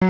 All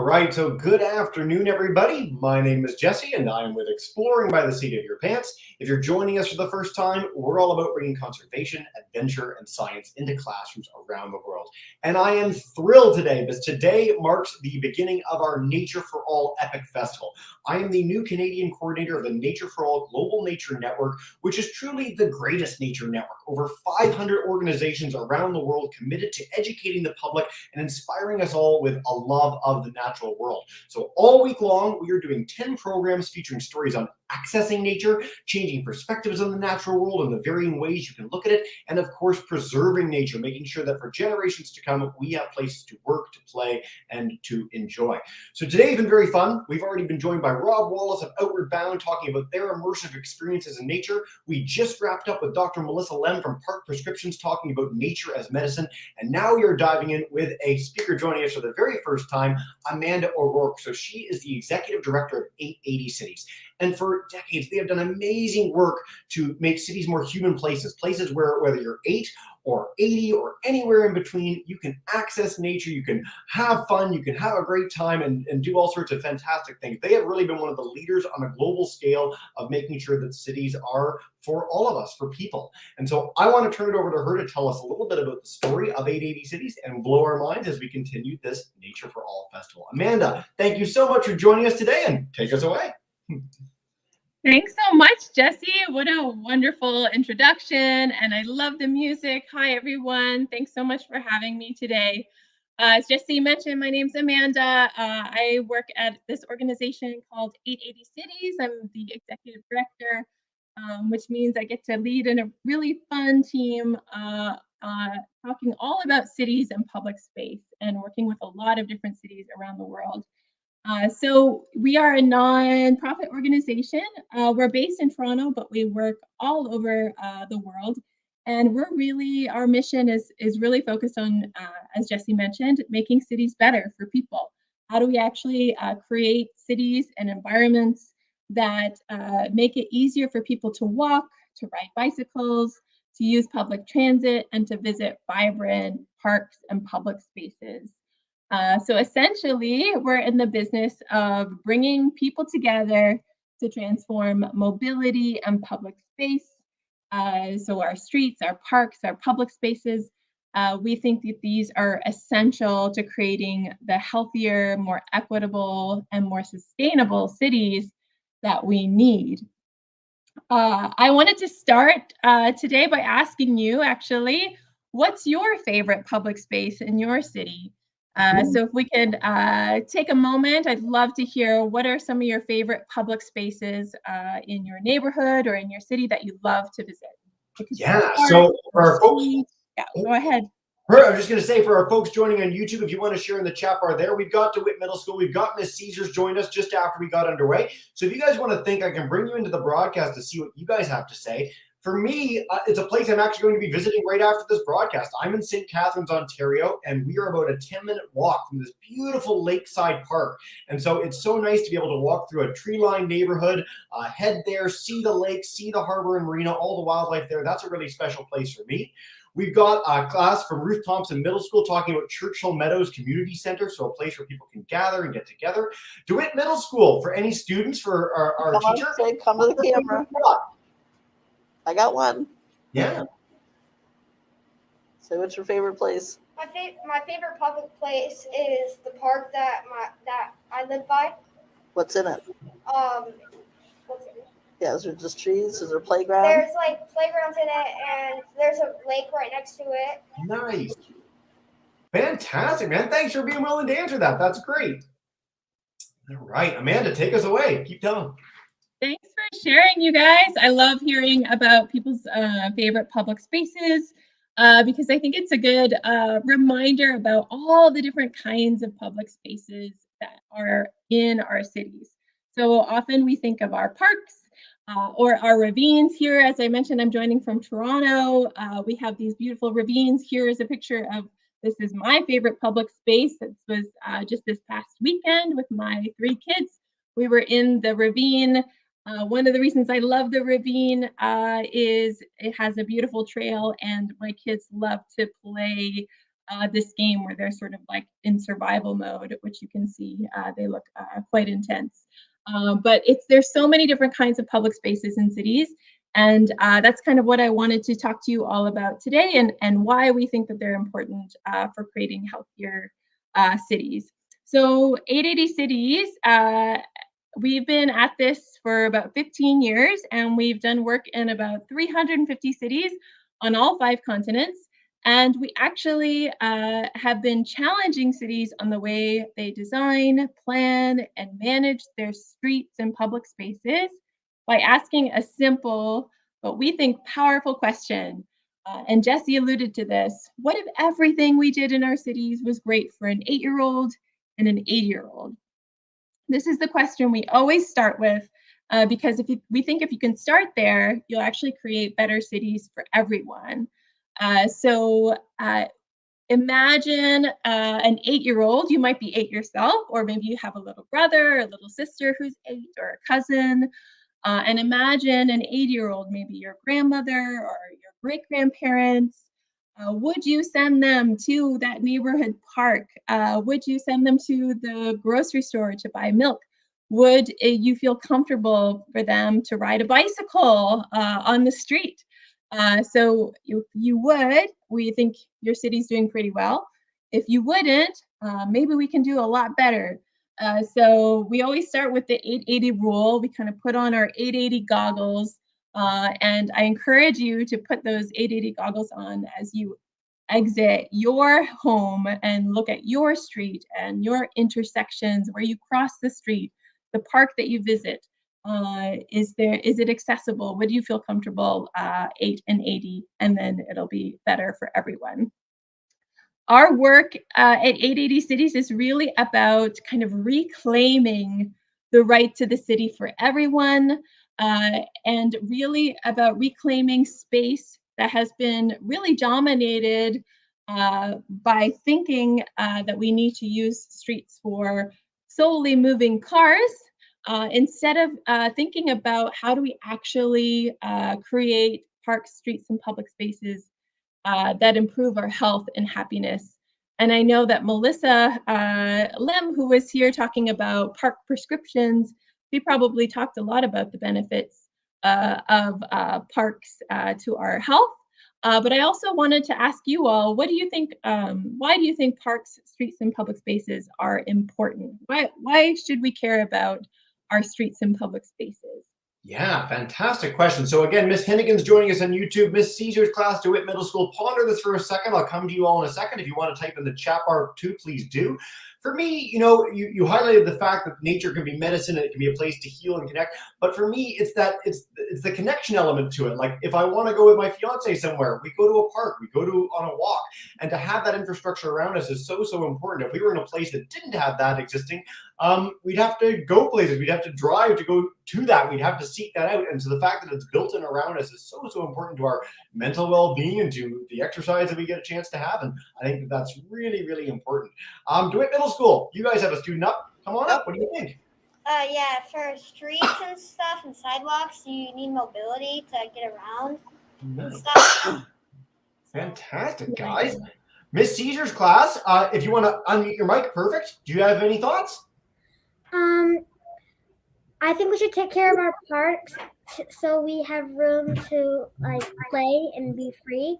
right, so good afternoon, everybody. My name is Jesse, and I am with Exploring by the Seat of Your Pants. If you're joining us for the first time, we're all about bringing conservation, adventure, and science into classrooms around the world. And I am thrilled today because today marks the beginning of our Nature for All Epic Festival. I am the new Canadian coordinator of the Nature for All Global Nature Network, which is truly the greatest nature network. Over 500 organizations around the world committed to educating the public and inspiring us all with a love of the natural world. So all week long, we are doing 10 programs featuring stories on accessing nature, changing perspectives on the natural world and the varying ways you can look at it, and of course, preserving nature, making sure that for generations to come, we have places to work, to play, and to enjoy. So today has been very fun. We've already been joined by Rob Wallace of Outward Bound talking about their immersive experiences in nature. We just wrapped up with Dr. Melissa Lem from Park Prescriptions talking about nature as medicine. And now we are diving in with a speaker joining us for the very first time, Amanda O'Rourke. So she is the executive director of 880 Cities. And for decades, they have done amazing work to make cities more human places, places where whether you're 8 or 80 or anywhere in between, you can access nature, you can have fun, you can have a great time and do all sorts of fantastic things. They have really been one of the leaders on a global scale of making sure that cities are for all of us, for people. And so I want to turn it over to her to tell us a little bit about the story of 880 Cities and blow our minds as we continue this Nature for All Festival. Amanda, thank you so much for joining us today and take us away. Thanks so much, Jesse. What a wonderful introduction. And I love the music. Hi, everyone. Thanks so much for having me today. As Jesse mentioned, my name's Amanda. I work at this organization called 880 Cities. I'm the executive director, which means I get to lead in a really fun team talking all about cities and public space and working with a lot of different cities around the world. So we are a nonprofit organization. We're based in Toronto, but we work all over the world. And our mission is really focused on, as Jesse mentioned, making cities better for people. How do we actually create cities and environments that make it easier for people to walk, to ride bicycles, to use public transit, and to visit vibrant parks and public spaces? So essentially, we're in the business of bringing people together to transform mobility and public space. So our streets, our parks, our public spaces, we think that these are essential to creating the healthier, more equitable, and more sustainable cities that we need. I wanted to start today by asking you, actually, what's your favorite public space in your city? So if we could take a moment, I'd love to hear what are some of your favorite public spaces in your neighborhood or in your city that you love to visit? Yeah, so for our folks, go ahead. I was just going to say, for our folks joining on YouTube, if you want to share in the chat bar there, we've got DeWitt Middle School. We've got Miss Caesars joined us just after we got underway. So if you guys want to think, I can bring you into the broadcast to see what you guys have to say. For me, it's a place I'm actually going to be visiting right after this broadcast. I'm in St. Catharines, Ontario, and we are about a 10-minute walk from this beautiful lakeside park. And so it's so nice to be able to walk through a tree-lined neighborhood, head there, see the lake, see the harbor and marina, all the wildlife there. That's a really special place for me. We've got a class from Ruth Thompson Middle School talking about Churchill Meadows Community Center, so a place where people can gather and get together. DeWitt Middle School, for any students, for our teacher. Come to the camera. I got one. Yeah. So what's your favorite place? My favorite public place is the park that I live by. What's in it? What's in it? Yeah, is there just trees? Is there a playground? There's like playgrounds in it, and there's a lake right next to it. Nice. Fantastic, man. Thanks for being willing to answer that. That's great. All right, Amanda, take us away. Keep telling. Thanks for sharing, you guys. I love hearing about people's favorite public spaces because I think it's a good reminder about all the different kinds of public spaces that are in our cities. So often we think of our parks or our ravines here. As I mentioned, I'm joining from Toronto. We have these beautiful ravines. Here is a picture of, this is my favorite public space. This was just this past weekend with my 3 kids. We were in the ravine. One of the reasons I love the ravine is it has a beautiful trail, and my kids love to play this game where they're sort of like in survival mode, which you can see they look quite intense. But there's so many different kinds of public spaces in cities, and that's kind of what I wanted to talk to you all about today, and why we think that they're important for creating healthier cities. So 880 Cities, we've been at this for about 15 years, and we've done work in about 350 cities on all 5 continents. And we actually have been challenging cities on the way they design, plan, and manage their streets and public spaces by asking a simple, but we think powerful question. And Jesse alluded to this. What if everything we did in our cities was great for an 8-year-old and an 80-year-old? This is the question we always start with because we think if you can start there, you'll actually create better cities for everyone. So imagine an 8-year-old. You might be 8 yourself, or maybe you have a little brother or a little sister who's 8, or a cousin. And imagine an 80-year-old, maybe your grandmother or your great-grandparents. Would you send them to that neighborhood park? Would you send them to the grocery store to buy milk? Would you feel comfortable for them to ride a bicycle on the street? So if you would, we think your city's doing pretty well. If you wouldn't, maybe we can do a lot better. So we always start with the 880 rule. We kind of put on our 880 goggles, and I encourage you to put those 880 goggles on as you exit your home and look at your street and your intersections where you cross the street, the park that you visit. Is it accessible? Would you feel comfortable 8 and 80? And then it'll be better for everyone. Our work at 880 Cities is really about kind of reclaiming the right to the city for everyone, and really about reclaiming space that has been really dominated by thinking that we need to use streets for solely moving cars, instead of thinking about how do we actually create parks, streets, and public spaces that improve our health and happiness. And I know that Melissa Lim, who was here talking about park prescriptions, she probably talked a lot about the benefits of parks to our health. But I also wanted to ask you all, what do you think? Why do you think parks, streets, and public spaces are important? Why should we care about our streets and public spaces? Yeah, fantastic question. So again, Miss Hennigan's joining us on YouTube. Miss Caesar's class, DeWitt Middle School. Ponder this for a second. I'll come to you all in a second. If you want to type in the chat bar too, please do. For me, you highlighted the fact that nature can be medicine and it can be a place to heal and connect. But for me, it's the connection element to it. Like if I want to go with my fiance somewhere, we go to a park, we go on a walk, and to have that infrastructure around us is so important. If we were in a place that didn't have that existing, we'd have to go places. We'd have to drive to go to that. We'd have to seek that out. And so the fact that it's built in around us is so important to our mental well-being and to the exercise that we get a chance to have. And I think that's really important. DeWitt Middle School, you guys have a student up. Come on up. What do you think? Yeah, for streets and stuff and sidewalks, you need mobility to get around and stuff. Fantastic, guys. Miss Caesar's class, if you want to unmute your mic, perfect. Do you have any thoughts? I think we should take care of our parks so we have room to play and be free.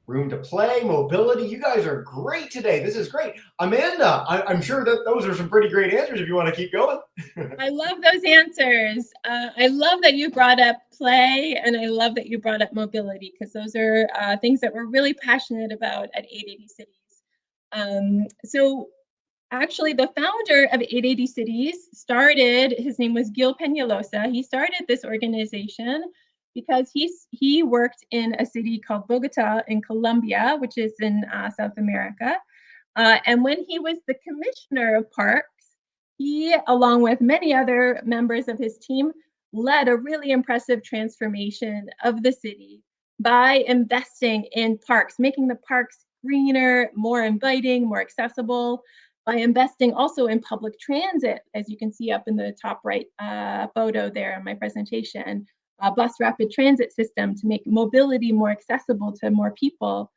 Room to play, mobility. You guys are great today. This is great. Amanda, I'm sure that those are some pretty great answers if you want to keep going. I love those answers. I love that you brought up play, and I love that you brought up mobility, because those are things that we're really passionate about at 880 Cities. So actually, the founder of 880 Cities his name was Gil Peñalosa. He started this organization because he worked in a city called Bogota in Colombia, which is in South America. And when he was the commissioner of parks, He, along with many other members of his team, led a really impressive transformation of the city by investing in parks, making the parks greener, more inviting, more accessible, by investing also in public transit, as you can see up in the top right photo there in my presentation, a bus rapid transit system to make mobility more accessible to more people.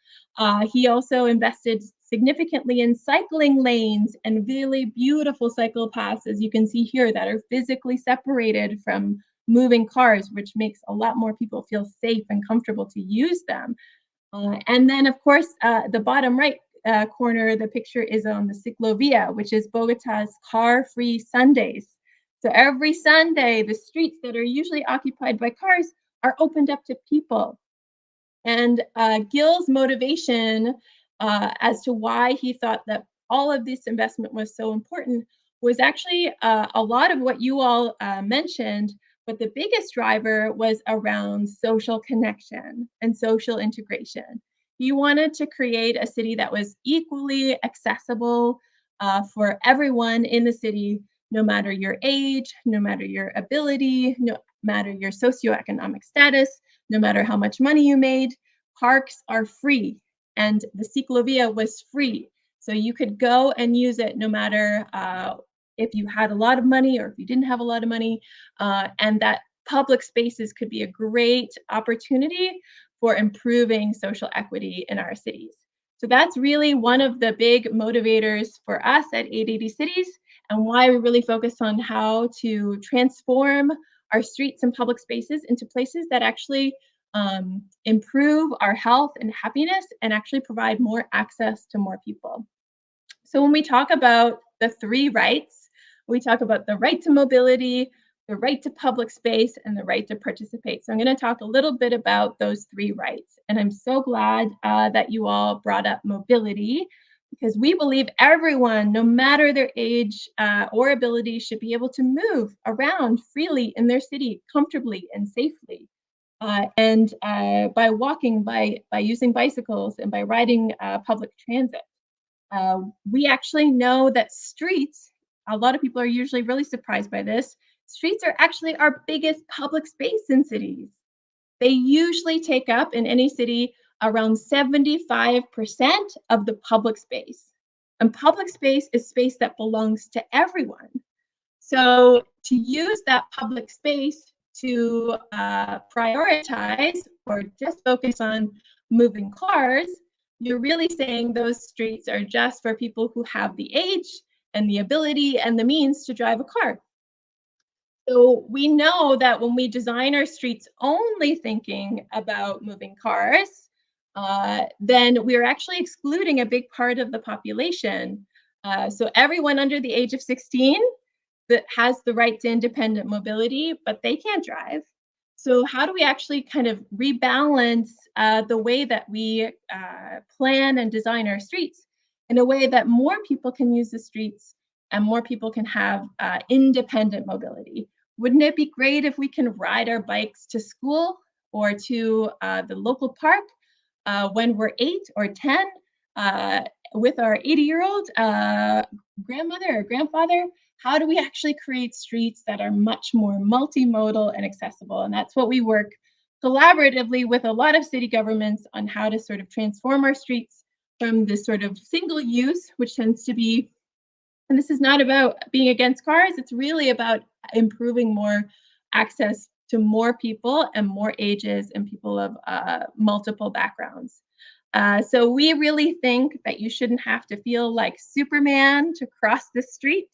He also invested significantly in cycling lanes and really beautiful cycle paths, as you can see here, that are physically separated from moving cars, which makes a lot more people feel safe and comfortable to use them. And then, of course, the bottom right corner, the picture is on the Ciclovia, which is Bogota's car-free Sundays. So every Sunday, the streets that are usually occupied by cars are opened up to people. And Gil's motivation as to why he thought that all of this investment was so important was actually a lot of what you all mentioned, but the biggest driver was around social connection and social integration. He wanted to create a city that was equally accessible for everyone in the city, no matter your age, no matter your ability, no matter your socioeconomic status, no matter how much money you made. Parks are free, and the Ciclovia was free. So you could go and use it no matter if you had a lot of money or if you didn't have a lot of money, and that public spaces could be a great opportunity for improving social equity in our cities. So that's really one of the big motivators for us at 880 Cities, and why we really focus on how to transform our streets and public spaces into places that actually improve our health and happiness and actually provide more access to more people. So when we talk about the three rights, we talk about the right to mobility, the right to public space, and the right to participate. So I'm going to talk a little bit about those three rights. And I'm so glad that you all brought up mobility, because we believe everyone, no matter their age or ability, should be able to move around freely in their city comfortably and safely. And by walking, by using bicycles, and by riding public transit. We actually know that streets, a lot of people are usually really surprised by this, streets are actually our biggest public space in cities. They usually take up in any city around 75% of the public space. And public space is space that belongs to everyone. So to use that public space to prioritize or just focus on moving cars, you're really saying those streets are just for people who have the age and the ability and the means to drive a car. So we know that when we design our streets only thinking about moving cars, then we're actually excluding a big part of the population. So everyone under the age of 16 that has the right to independent mobility, but they can't drive. So how do we actually kind of rebalance the way that we plan and design our streets in a way that more people can use the streets and more people can have independent mobility? Wouldn't it be great if we can ride our bikes to school or to the local park when we're 8 or 10 with our 80-year-old grandmother or grandfather? How do we actually create streets that are much more multimodal and accessible? And that's what we work collaboratively with a lot of city governments on, how to sort of transform our streets from this sort of single use, which tends to be, and this is not about being against cars, it's really about improving more access to more people and more ages and people of multiple backgrounds. So we really think that you shouldn't have to feel like Superman to cross the street.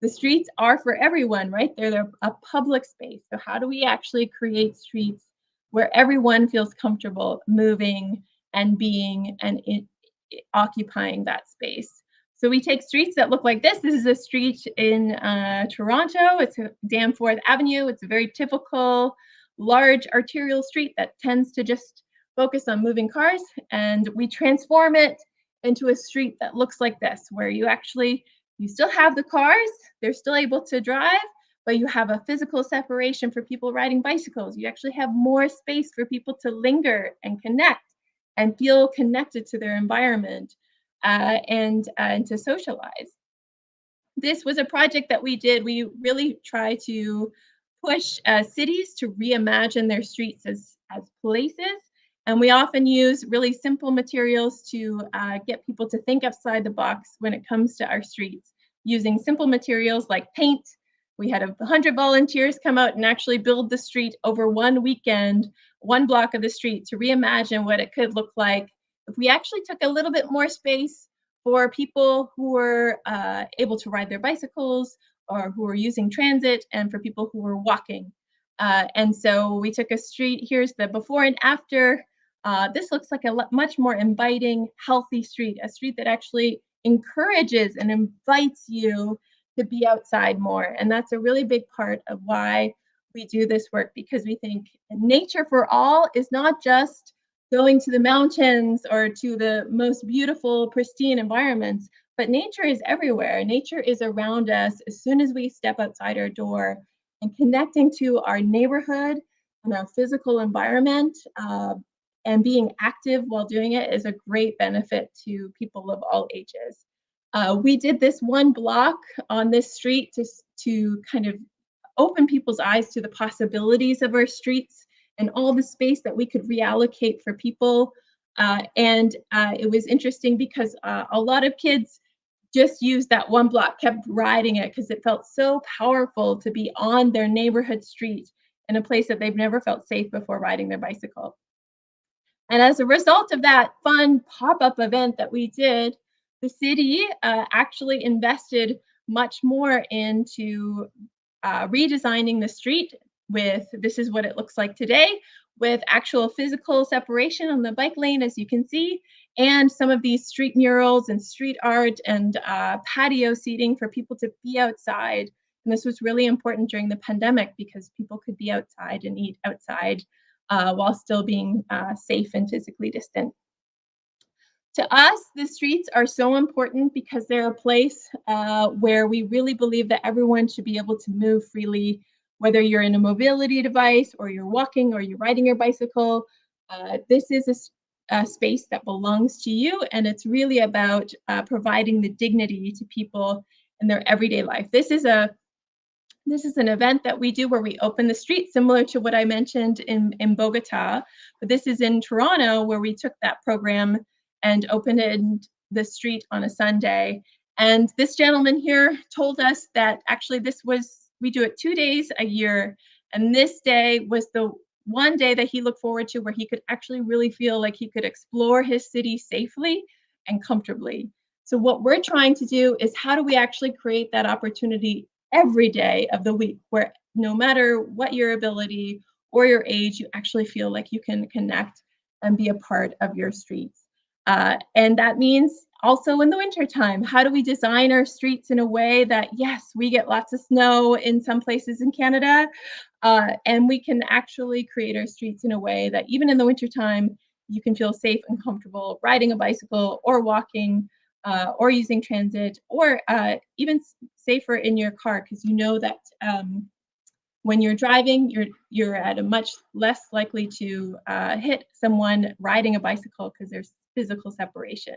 The streets are for everyone, right? They're a public space. So how do we actually create streets where everyone feels comfortable moving and being and occupying that space? So we take streets that look like this. This is a street in Toronto. It's Danforth Avenue. It's a very typical large arterial street that tends to just focus on moving cars. And we transform it into a street that looks like this, where you still have the cars, they're still able to drive, but you have a physical separation for people riding bicycles. You actually have more space for people to linger and connect and feel connected to their environment and to socialize. This was a project that we did. We really try to push cities to reimagine their streets as places. And we often use really simple materials to get people to think outside the box when it comes to our streets, using simple materials like paint. We had 100 volunteers come out and actually build the street over one weekend, one block of the street, to reimagine what it could look like if we actually took a little bit more space for people who were able to ride their bicycles or who were using transit, and for people who were walking. And so we took a street. Here's the before and after. This looks like a much more inviting, healthy street, a street that actually encourages and invites you to be outside more. And that's a really big part of why we do this work, because we think nature for all is not just going to the mountains or to the most beautiful, pristine environments, but nature is everywhere. Nature is around us as soon as we step outside our door, and connecting to our neighborhood and our physical environment and being active while doing it is a great benefit to people of all ages. We did this one block on this street to kind of open people's eyes to the possibilities of our streets and all the space that we could reallocate for people. It was interesting because a lot of kids just used that one block, kept riding it because it felt so powerful to be on their neighborhood street in a place that they've never felt safe before riding their bicycle. And as a result of that fun pop-up event that we did, the city actually invested much more into redesigning the street with, this is what it looks like today, with actual physical separation on the bike lane, as you can see, and some of these street murals and street art and patio seating for people to be outside. And this was really important during the pandemic because people could be outside and eat outside while still being safe and physically distant. To us, the streets are so important because they're a place where we really believe that everyone should be able to move freely, whether you're in a mobility device or you're walking or you're riding your bicycle. This is a space that belongs to you, and it's really about providing the dignity to people in their everyday life. This is an event that we do where we open the street, similar to what I mentioned in Bogota, but this is in Toronto, where we took that program and opened the street on a Sunday. And this gentleman here told us that actually we do it 2 days a year, and this day was the one day that he looked forward to where he could actually really feel like he could explore his city safely and comfortably. So what we're trying to do is, how do we actually create that opportunity every day of the week, where no matter what your ability or your age, you actually feel like you can connect and be a part of your streets. And that means also in the wintertime, how do we design our streets in a way that, yes, we get lots of snow in some places in Canada, and we can actually create our streets in a way that even in the wintertime, you can feel safe and comfortable riding a bicycle or walking or using transit, or even safer in your car, because you know that when you're driving, you're at a much less likely to hit someone riding a bicycle because there's physical separation.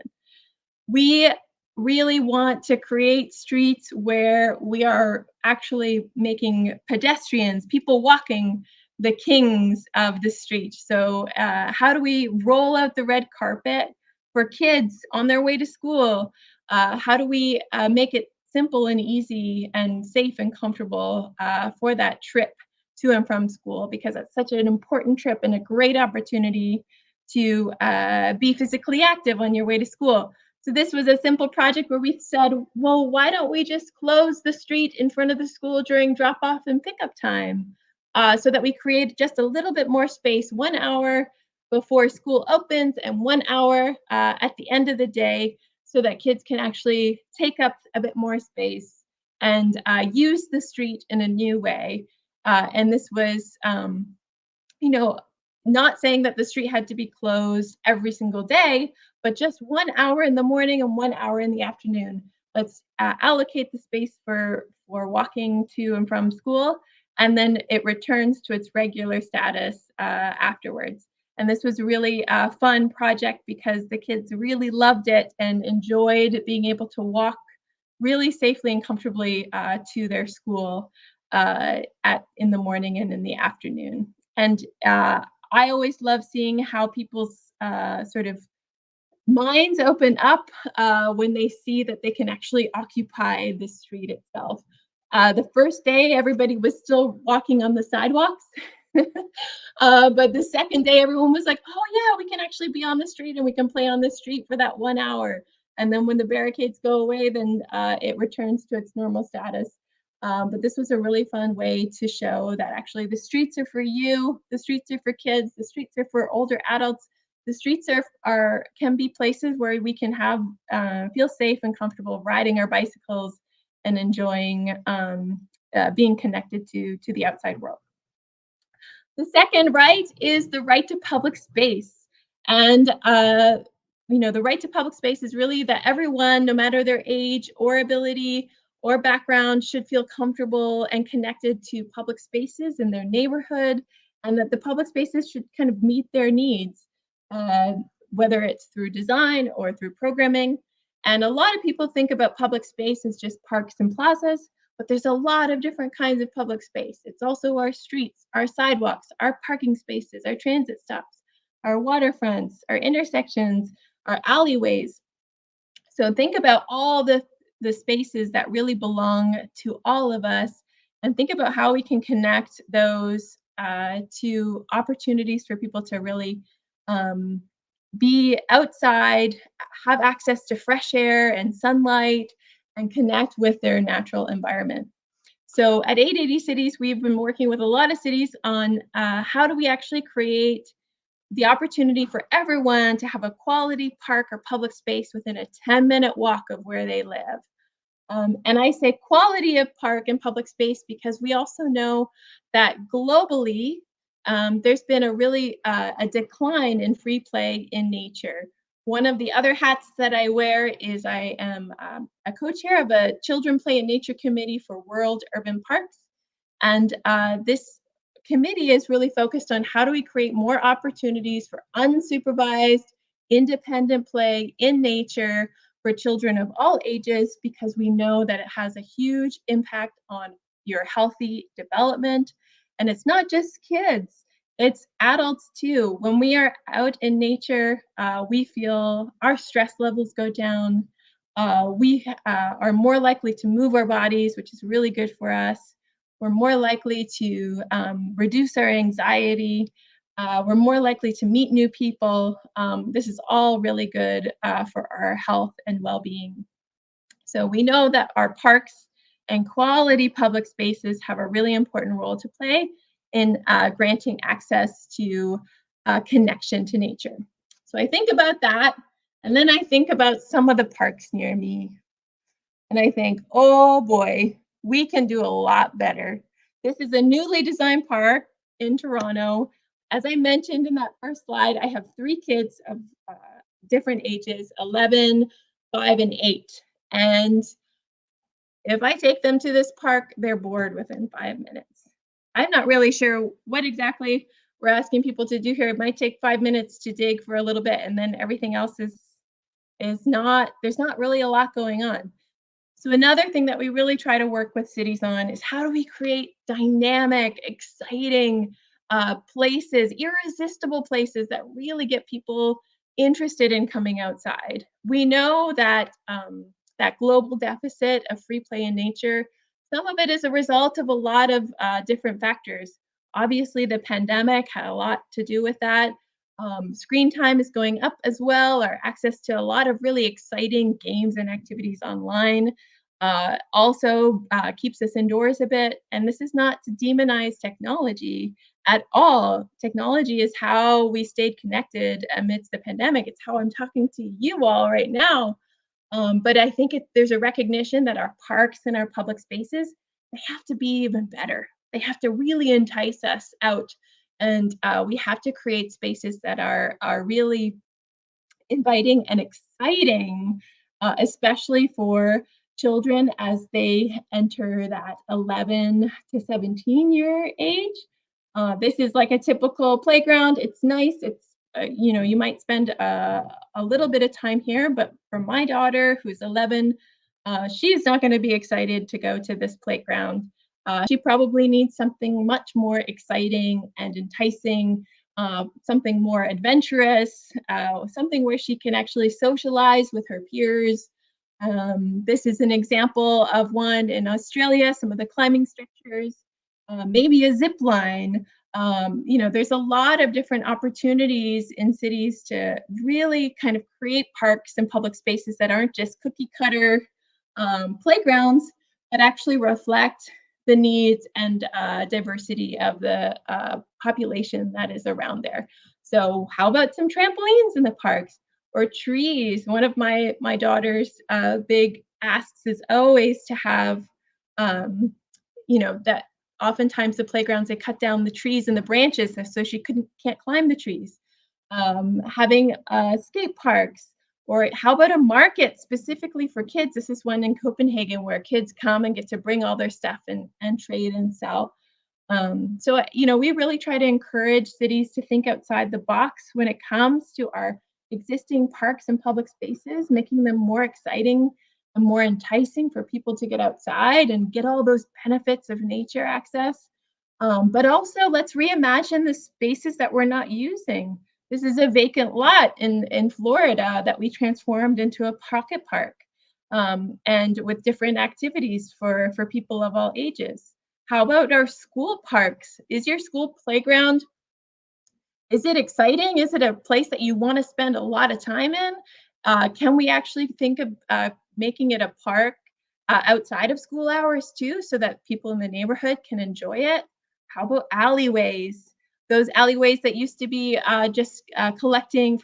We really want to create streets where we are actually making pedestrians, people walking, the kings of the street. So how do we roll out the red carpet for kids on their way to school? How do we make it simple and easy and safe and comfortable for that trip to and from school? Because it's such an important trip and a great opportunity to be physically active on your way to school. So this was a simple project where we said, well, why don't we just close the street in front of the school during drop-off and pickup time, so that we create just a little bit more space, 1 hour before school opens and 1 hour at the end of the day, so that kids can actually take up a bit more space and use the street in a new way. And this was, not saying that the street had to be closed every single day, but just 1 hour in the morning and 1 hour in the afternoon. Let's allocate the space for walking to and from school, and then it returns to its regular status afterwards. And this was really a fun project because the kids really loved it and enjoyed being able to walk really safely and comfortably to their school in the morning and in the afternoon. And I always love seeing how people's sort of minds open up when they see that they can actually occupy the street itself. The first day, everybody was still walking on the sidewalks. But the second day, everyone was like, oh yeah, we can actually be on the street and we can play on the street for that 1 hour. And then when the barricades go away, then it returns to its normal status. But this was a really fun way to show that actually the streets are for you, the streets are for kids, the streets are for older adults. The streets can be places where we can have feel safe and comfortable riding our bicycles and enjoying being connected to the outside world. The second right is the right to public space. And, the right to public space is really that everyone, no matter their age or ability or background, should feel comfortable and connected to public spaces in their neighborhood, and that the public spaces should kind of meet their needs, whether it's through design or through programming. And a lot of people think about public space as just parks and plazas, but there's a lot of different kinds of public space. It's also our streets, our sidewalks, our parking spaces, our transit stops, our waterfronts, our intersections, our alleyways. So think about all the spaces that really belong to all of us, and think about how we can connect those to opportunities for people to really be outside, have access to fresh air and sunlight, and connect with their natural environment. So at 880 Cities, we've been working with a lot of cities on how do we actually create the opportunity for everyone to have a quality park or public space within a 10-minute walk of where they live. And I say quality of park and public space because we also know that globally, there's been a decline in free play in nature. One of the other hats that I wear is I am a co-chair of a Children Play in Nature Committee for World Urban Parks. And this committee is really focused on how do we create more opportunities for unsupervised, independent play in nature for children of all ages, because we know that it has a huge impact on your healthy development. And it's not just kids, it's adults too. When we are out in nature, we feel our stress levels go down. We are more likely to move our bodies, which is really good for us. We're more likely to reduce our anxiety. We're more likely to meet new people. This is all really good for our health and well-being. So we know that our parks and quality public spaces have a really important role to play in granting access to connection to nature. So I think about that, and then I think about some of the parks near me. And I think, oh boy, we can do a lot better. This is a newly designed park in Toronto. As I mentioned in that first slide, I have 3 kids of different ages, 11, 5, and 8. And if I take them to this park, they're bored within 5 minutes. I'm not really sure what exactly we're asking people to do here. It might take 5 minutes to dig for a little bit, and then everything else is not, there's not really a lot going on. So another thing that we really try to work with cities on is how do we create dynamic, exciting places, irresistible places that really get people interested in coming outside. We know that that global deficit of free play in nature, some of it is a result of a lot of different factors. Obviously, the pandemic had a lot to do with that. Screen time is going up as well. Our access to a lot of really exciting games and activities online also keeps us indoors a bit. And this is not to demonize technology at all. Technology is how we stayed connected amidst the pandemic. It's how I'm talking to you all right now. But I think there's a recognition that our parks and our public spaces, they have to be even better. They have to really entice us out. And we have to create spaces that are really inviting and exciting, especially for children as they enter that 11 to 17-year age. This is like a typical playground. It's nice. It's, you might spend a little bit of time here, but for my daughter, who's 11, She's not going to be excited to go to this playground. She probably needs something much more exciting and enticing, something more adventurous, something where she can actually socialize with her peers. This is an example of one in Australia, some of the climbing structures, maybe a zip line. There's a lot of different opportunities in cities to really kind of create parks and public spaces that aren't just cookie cutter playgrounds, but actually reflect the needs and diversity of the population that is around there. So how about some trampolines in the parks or trees? One of my daughter's big asks is always to have, that oftentimes the playgrounds, they cut down the trees and the branches so she can't climb the trees. Having skate parks, or how about a market specifically for kids? This is one in Copenhagen where kids come and get to bring all their stuff and trade and sell. We really try to encourage cities to think outside the box when it comes to our existing parks and public spaces, making them more exciting and more enticing for people to get outside and get all those benefits of nature access. But also, let's reimagine the spaces that we're not using. This is a vacant lot in Florida that we transformed into a pocket park, and with different activities for people of all ages. How about our school parks? Is your school playground, is it exciting? Is it a place that you want to spend a lot of time in? Can we actually think of making it a park outside of school hours too, so that people in the neighborhood can enjoy it? How about alleyways? Those alleyways that used to be just collecting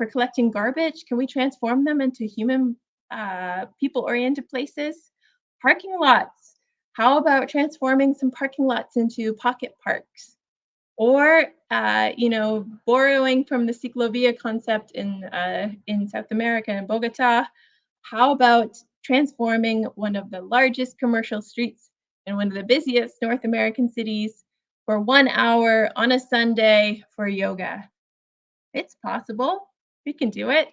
garbage, can we transform them into human, people-oriented places? Parking lots. How about transforming some parking lots into pocket parks? Or, borrowing from the ciclovia concept in South America, in Bogota, how about transforming one of the largest commercial streets in one of the busiest North American cities for 1 hour on a Sunday for yoga? It's possible. We can do it.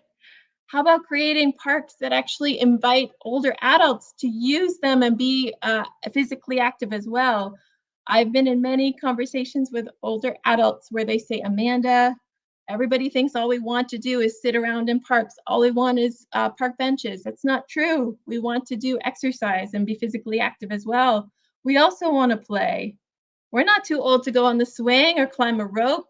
How about creating parks that actually invite older adults to use them and be physically active as well? I've been in many conversations with older adults where they say, Amanda, everybody thinks all we want to do is sit around in parks. All we want is park benches. That's not true. We want to do exercise and be physically active as well. We also want to play. We're not too old to go on the swing or climb a rope.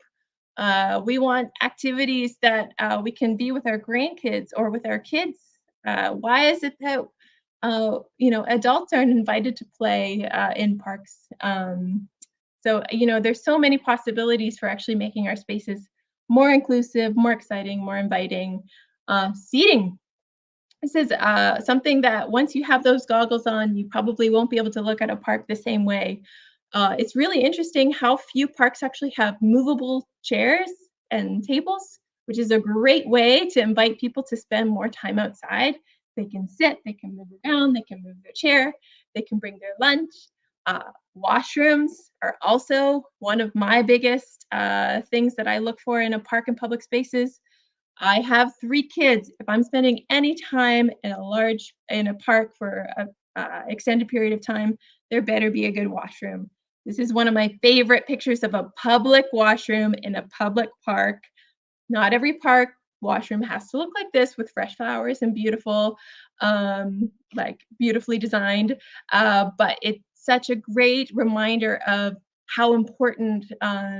We want activities that we can be with our grandkids or with our kids. Why is it that adults aren't invited to play in parks? There's so many possibilities for actually making our spaces more inclusive, more exciting, more inviting. Seating. This is something that once you have those goggles on, you probably won't be able to look at a park the same way. It's really interesting how few parks actually have movable chairs and tables, which is a great way to invite people to spend more time outside. They can sit, they can move around, they can move their chair, they can bring their lunch. Washrooms are also one of my biggest things that I look for in a park and public spaces. I have 3 kids. If I'm spending any time in a park for a extended period of time, there better be a good washroom. This is one of my favorite pictures of a public washroom in a public park. Not every park washroom has to look like this with fresh flowers and beautiful, beautifully designed. But it's such a great reminder of how important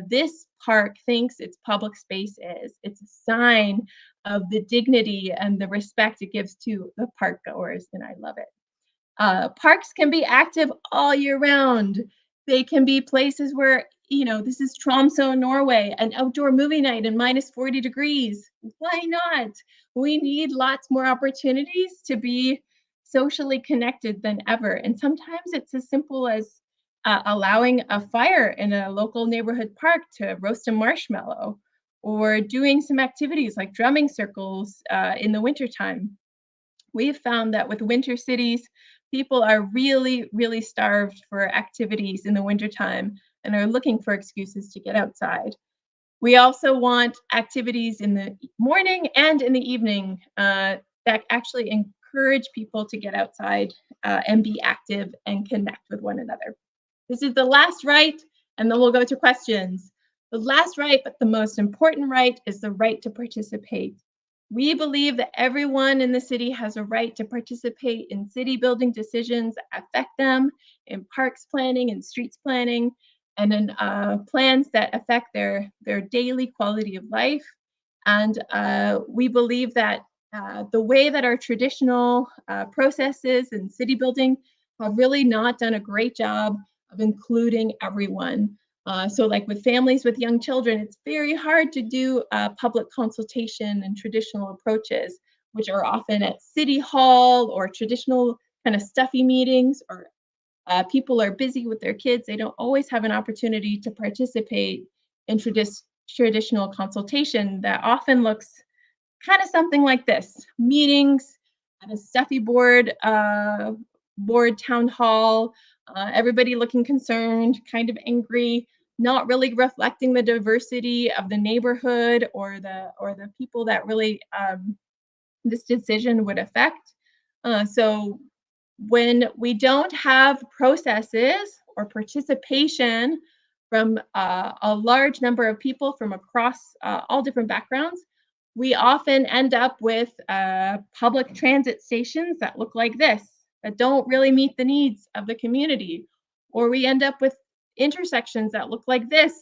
this park thinks its public space is. It's a sign of the dignity and the respect it gives to the park goers, and I love it. Parks can be active all year round. They can be places where, this is Tromsø, Norway, an outdoor movie night in minus 40 degrees. Why not? We need lots more opportunities to be socially connected than ever. And sometimes it's as simple as allowing a fire in a local neighborhood park to roast a marshmallow, or doing some activities like drumming circles in the wintertime. We've found that with winter cities, people are really, really starved for activities in the wintertime and are looking for excuses to get outside. We also want activities in the morning and in the evening that actually encourage people to get outside and be active and connect with one another. This is the last right, and then we'll go to questions. The last right, but the most important right, is the right to participate. We believe that everyone in the city has a right to participate in city building decisions that affect them, in parks planning and streets planning, and in plans that affect their daily quality of life. And we believe that the way that our traditional processes in city building have really not done a great job of including everyone. So like with families with young children, it's very hard to do public consultation and traditional approaches, which are often at city hall or traditional kind of stuffy meetings, or people are busy with their kids. They don't always have an opportunity to participate in traditional consultation that often looks kind of something like this: meetings at a stuffy board town hall, everybody looking concerned, kind of angry, not really reflecting the diversity of the neighborhood or the people that really this decision would affect. So when we don't have processes or participation from a large number of people from across all different backgrounds, we often end up with public transit stations that look like this, that don't really meet the needs of the community. Or we end up with intersections that look like this,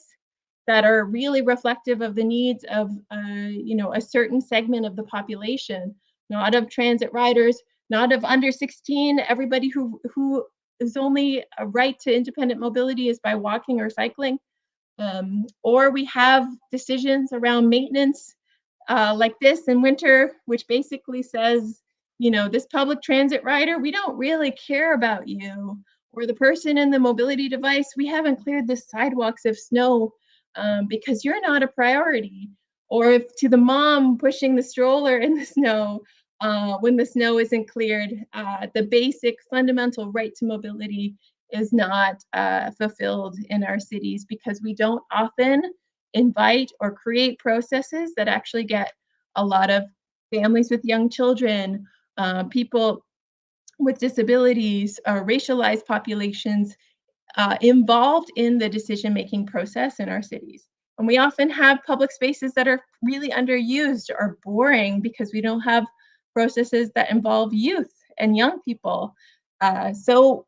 that are really reflective of the needs of a certain segment of the population, not of transit riders, not of under 16. Everybody who is only a right to independent mobility is by walking or cycling. Or we have decisions around maintenance like this in winter, which basically says, this public transit rider, we don't really care about you. Or the person in the mobility device, we haven't cleared the sidewalks of snow because you're not a priority. Or if to the mom pushing the stroller in the snow when the snow isn't cleared, the basic fundamental right to mobility is not fulfilled in our cities because we don't often invite or create processes that actually get a lot of families with young children, people with disabilities, racialized populations involved in the decision-making process in our cities. And we often have public spaces that are really underused or boring because we don't have processes that involve youth and young people. So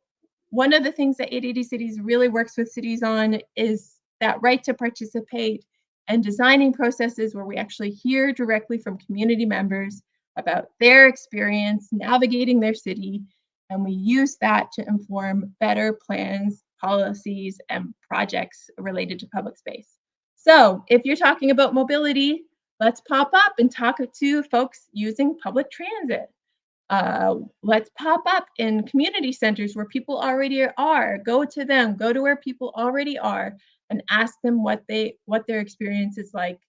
one of the things that 880 Cities really works with cities on is that right to participate and designing processes where we actually hear directly from community members about their experience navigating their city, and we use that to inform better plans, policies, and projects related to public space. So if you're talking about mobility, let's pop up and talk to folks using public transit. Let's pop up in community centers where people already are. Go to them, go to where people already are, and ask them what their experience is like,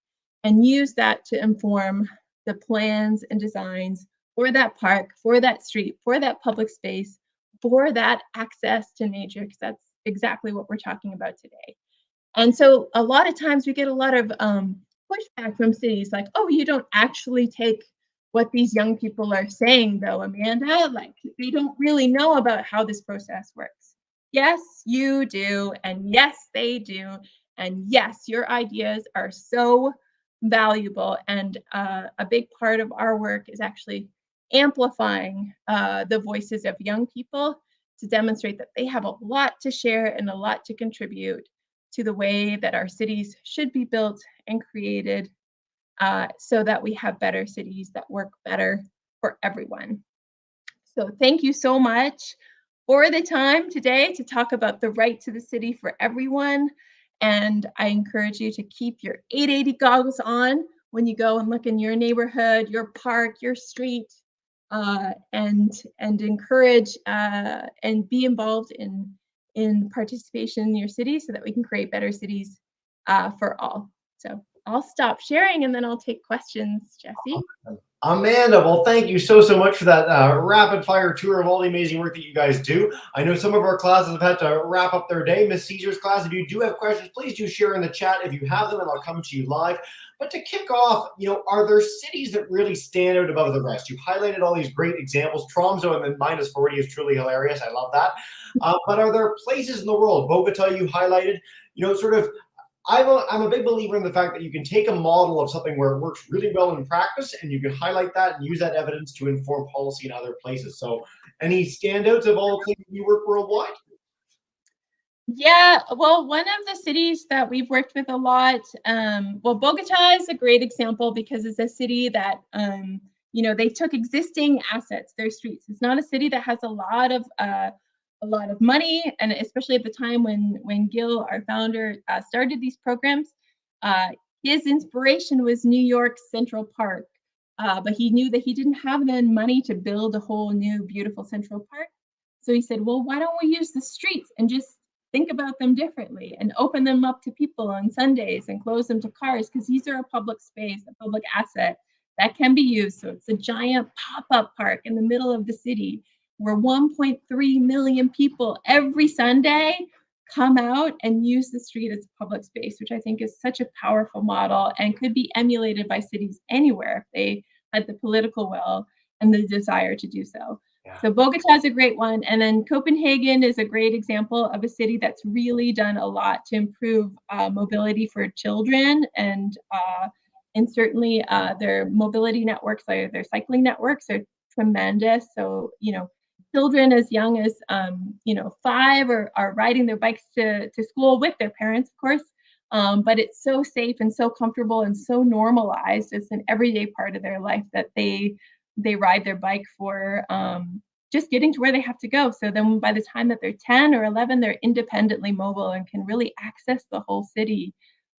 and use that to inform the plans and designs for that park, for that street, for that public space, for that access to nature, because that's exactly what we're talking about today. And so a lot of times we get a lot of pushback from cities like, oh, you don't actually take what these young people are saying though, Amanda, like they don't really know about how this process works. Yes, you do. And yes, they do. And yes, your ideas are so valuable. And a big part of our work is actually amplifying the voices of young people to demonstrate that they have a lot to share and a lot to contribute to the way that our cities should be built and created so that we have better cities that work better for everyone. So thank you so much for the time today to talk about the right to the city for everyone. And I encourage you to keep your 880 goggles on when you go and look in your neighborhood, your park, your street, and encourage and be involved in participation in your city so that we can create better cities for all. So I'll stop sharing and then I'll take questions, Jesse. Amanda, well, thank you so much for that rapid fire tour of all the amazing work that you guys do. I know some of our classes have had to wrap up their day. Miss Caesar's class, if you do have questions, please do share in the chat if you have them, and I'll come to you live. But to kick off, are there cities that really stand out above the rest? You highlighted all these great examples. Tromso and then -40 is truly hilarious. I love that. But are there places in the world, Bogota you highlighted, sort of, I'm a big believer in the fact that you can take a model of something where it works really well in practice, and you can highlight that and use that evidence to inform policy in other places. So any standouts of all the places you work worldwide? Yeah, well, one of the cities that we've worked with a lot, well, Bogota is a great example because it's a city that, they took existing assets, their streets. It's not a city that has a lot of money, and especially at the time when Gil, our founder, started these programs, his inspiration was New York Central Park, but he knew that he didn't have the money to build a whole new beautiful Central Park. So he said, well, why don't we use the streets and just think about them differently and open them up to people on Sundays and close them to cars, because these are a public space, a public asset that can be used. So it's a giant pop-up park in the middle of the city where 1.3 million people every Sunday come out and use the street as a public space, which I think is such a powerful model and could be emulated by cities anywhere if they had the political will and the desire to do so. Yeah. So Bogota is a great one. And then Copenhagen is a great example of a city that's really done a lot to improve mobility for children, and certainly their mobility networks, like their cycling networks, are tremendous. So, children as young as 5 are riding their bikes to school with their parents, of course. But it's so safe and so comfortable and so normalized. It's an everyday part of their life that they ride their bike for just getting to where they have to go. So then by the time that they're 10 or 11, they're independently mobile and can really access the whole city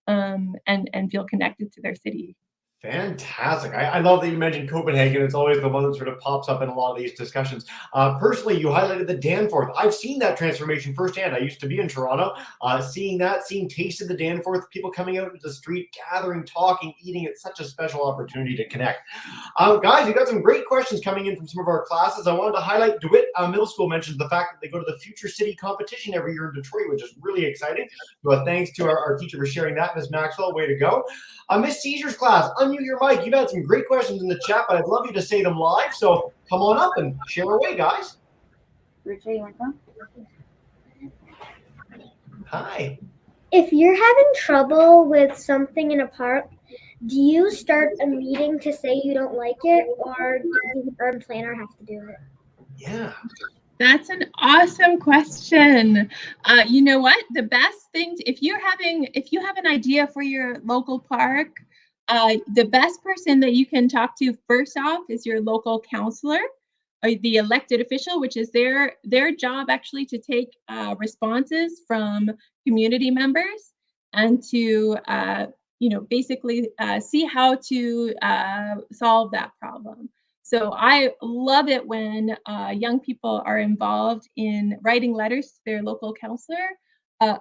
and feel connected to their city. Fantastic. I love that you mentioned Copenhagen. It's always the one that sort of pops up in a lot of these discussions. Personally, you highlighted the Danforth. I've seen that transformation firsthand. I used to be in Toronto, tasted the Danforth, people coming out into the street, gathering, talking, eating. It's such a special opportunity to connect. Guys, we got some great questions coming in from some of our classes. I wanted to highlight DeWitt Middle School mentions the fact that they go to the Future City competition every year in Detroit, which is really exciting. So thanks to our teacher for sharing that, Ms. Maxwell. Way to go. Miss Caesar's class, unmute your mic. You've had some great questions in the chat, but I'd love you to say them live. So come on up and share away, guys. Richard, you want to come? Hi. If you're having trouble with something in a park, do you start a meeting to say you don't like it, or does the urban planner have to do it? Yeah. That's an awesome question. You know what? The best thing, if you have an idea for your local park, the best person that you can talk to first off is your local counselor, or the elected official, which is their job actually to take responses from community members and to basically see how to solve that problem. So I love it when young people are involved in writing letters to their local counselor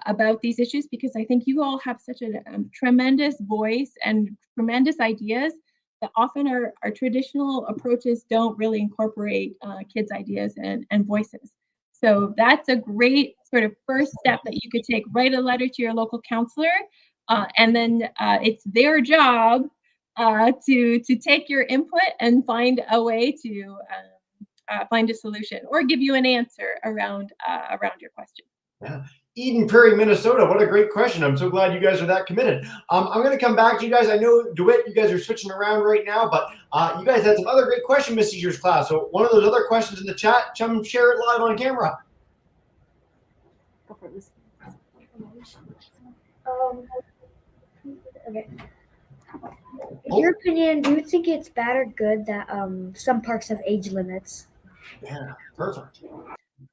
about these issues, because I think you all have such a tremendous voice and tremendous ideas that often our traditional approaches don't really incorporate kids' ideas and voices. So that's a great sort of first step that you could take. Write a letter to your local counselor, and then it's their job to take your input and find a way to find a solution or give you an answer around your question. Yeah. Eden Prairie, Minnesota. What a great question. I'm so glad you guys are that committed. I'm going to come back to you guys. I know, DeWitt, you guys are switching around right now, but you guys had some other great questions, Miss Caesar's class. So one of those other questions in the chat, come share it live on camera. Go for it, Miss. Okay. In your opinion, do you think it's bad or good that some parks have age limits? Yeah, perfect.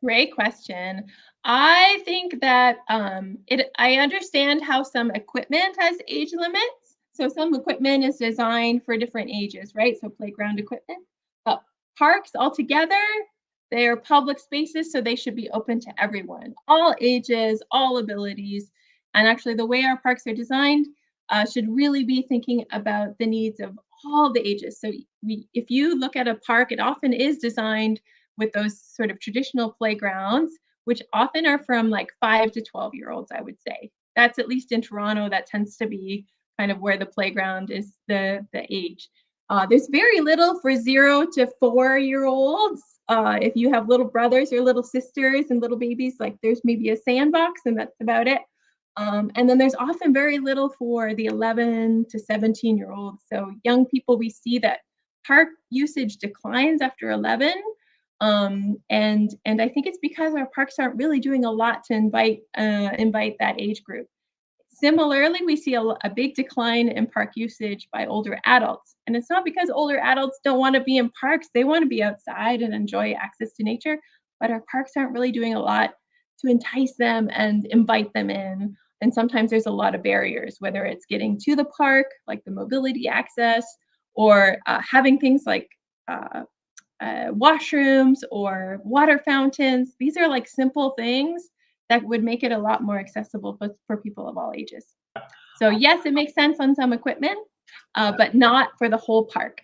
Great question. I think that I understand how some equipment has age limits. So some equipment is designed for different ages, right? So playground equipment. But parks altogether, they're public spaces, so they should be open to everyone, all ages, all abilities. And actually, the way our parks are designed should really be thinking about the needs of all the ages. So if you look at a park, it often is designed with those sort of traditional playgrounds, which often are from like 5 to 12-year-olds, I would say. That's at least in Toronto, that tends to be kind of where the playground is the age. There's very little for 0 to 4-year-olds. If you have little brothers or little sisters and little babies, like there's maybe a sandbox and that's about it. And then there's often very little for the 11 to 17-year-olds. So young people, we see that park usage declines after 11. And I think it's because our parks aren't really doing a lot to invite that age group. Similarly, we see a big decline in park usage by older adults. And it's not because older adults don't want to be in parks. They want to be outside and enjoy access to nature, but our parks aren't really doing a lot to entice them and invite them in. And sometimes there's a lot of barriers, whether it's getting to the park, like the mobility access, or having things like washrooms or water fountains. These are like simple things that would make it a lot more accessible for people of all ages. So yes, it makes sense on some equipment, but not for the whole park.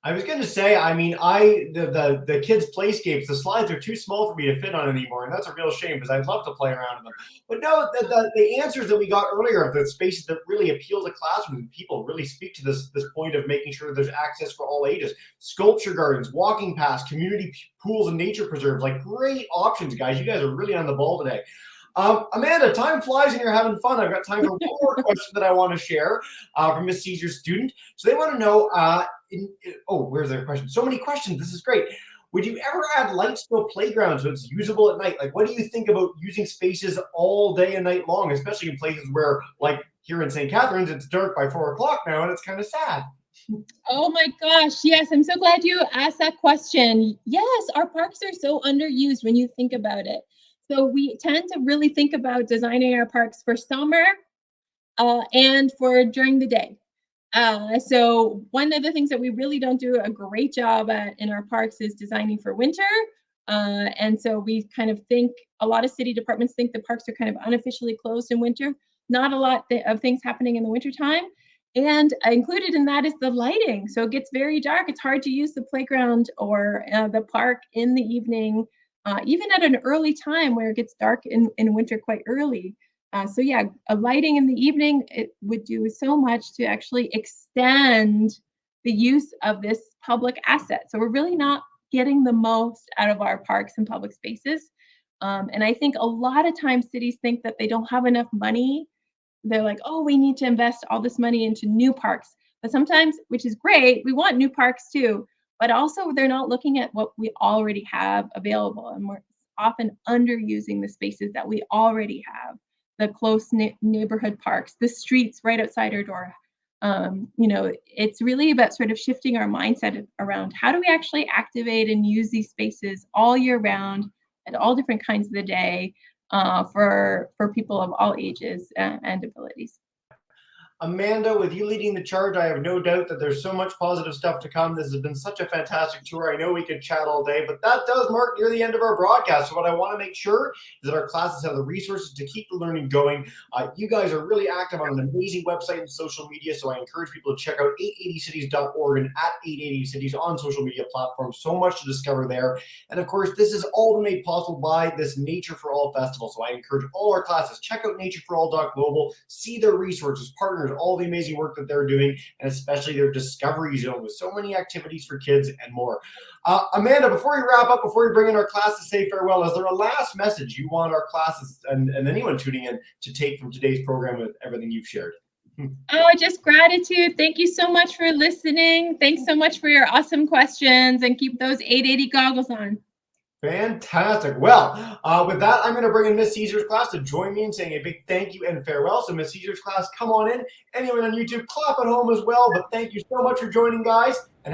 I was going to say, I mean, the kids' playscapes, the slides are too small for me to fit on anymore, and that's a real shame because I'd love to play around in them. But no, the answers that we got earlier of the spaces that really appeal to classroom people really speak to this point of making sure there's access for all ages. Sculpture gardens, walking paths, community pools, and nature preserves, like great options, guys. You guys are really on the ball today. Amanda, time flies and you're having fun. I've got time for one more question that I want to share from Miss Caesar's student. So they want to know, where's their question? So many questions. This is great. Would you ever add lights to a playground so it's usable at night? Like, what do you think about using spaces all day and night long, especially in places where, like here in St. Catharines, it's dark by 4 o'clock now and it's kind of sad. Oh my gosh, yes, I'm so glad you asked that question. Yes, our parks are so underused when you think about it. So we tend to really think about designing our parks for summer and for during the day. So one of the things that we really don't do a great job at in our parks is designing for winter. And so we kind of think, a lot of city departments think the parks are kind of unofficially closed in winter. Not a lot of things happening in the wintertime. And included in that is the lighting. So it gets very dark. It's hard to use the playground or the park in the evening, even at an early time where it gets dark in winter quite early. So yeah, a lighting in the evening, it would do so much to actually extend the use of this public asset. So we're really not getting the most out of our parks and public spaces. And I think a lot of times cities think that they don't have enough money. They're like, oh, we need to invest all this money into new parks. But sometimes, which is great, we want new parks too, but also they're not looking at what we already have available. And we're often underusing the spaces that we already have, the close neighborhood parks, the streets right outside our door. It's really about sort of shifting our mindset around how do we actually activate and use these spaces all year round at all different kinds of the day for people of all ages and abilities. Amanda, with you leading the charge, I have no doubt that there's so much positive stuff to come. This has been such a fantastic tour. I know we could chat all day, but that does mark near the end of our broadcast. So what I want to make sure is that our classes have the resources to keep the learning going. You guys are really active on an amazing website and social media, so I encourage people to check out 880cities.org and at 880cities on social media platforms. So much to discover there. And of course, this is all made possible by this Nature for All Festival. So I encourage all our classes, check out natureforall.global, see their resources, partners, all the amazing work that they're doing, and especially their discovery zone with so many activities for kids and more. Amanda, before we wrap up, before we bring in our class to say farewell, is there a last message you want our classes and anyone tuning in to take from today's program with everything you've shared? Oh, just gratitude. Thank you so much for listening. Thanks so much for your awesome questions, and keep those 880 goggles on. Fantastic. Well, with that, I'm going to bring in Miss Caesar's class to join me in saying a big thank you and farewell. So Miss Caesar's class, come on in. Anyone on YouTube, clap at home as well. But thank you so much for joining, guys. And have